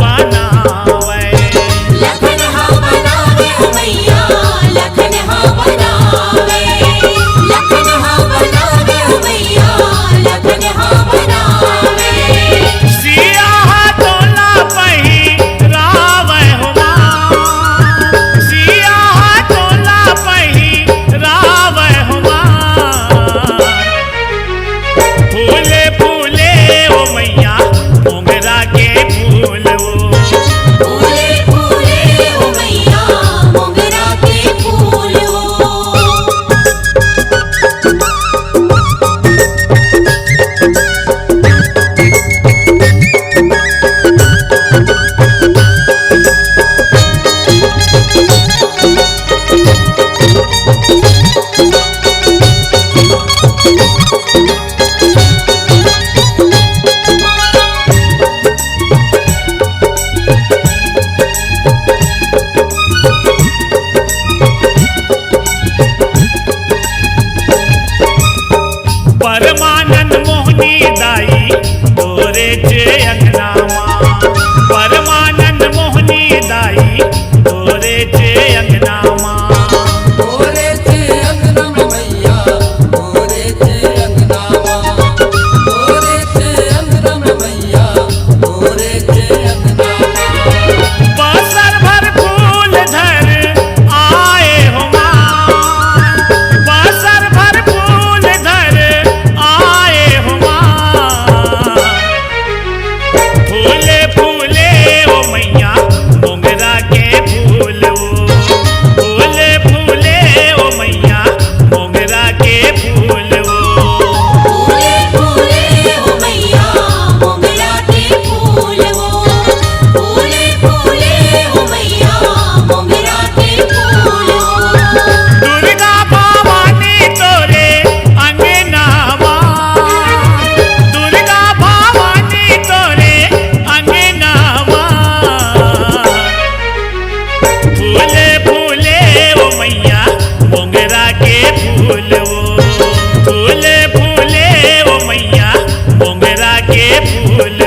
बनावे। लखन हाँ बनावे ओ मैया, लखन हाँ बनावे। लखन हाँ बनावे ओ मैया, लखन हाँ बनावे। सिया तोला पहिरावे हो माँ, सिया तोला पहिरावे हो माँ। फूले फूले ओ मैया मोगरा के फूल वो। फूले फूले ओ मैया, मोगरा के फूल वो। परमानंद मोहनी दाई तोरे चे अंगना माँ। परमानंद मोहनी दाई तोरे चे अंगना माँ। तोरे चे अंगना मैया, तोरे चे अंगना माँ। तोरे चे अंगना मैया, तोरे चे अंगना माँ। बसर भर फूल धर आए हो माँ, बसर भर फूल धर आए हो माँ। फूले फूले ओ मैया मोगरा के फूल वो। फूले फूले ओ मैया मोगरा के फूल वो। फूले फूले ओ मैया, मोगरा के फूल वो। फूले फूले ओ मैया, मोगरा के फूल वो। दुर्गा भवानी तोरे अंगना माँ, दुर्गा भवानी तोरे अंगना माँ। फूले फूले ओ मैया मोगरा के फूल वो। फूले फूले ओ मैया मोगरा के फूल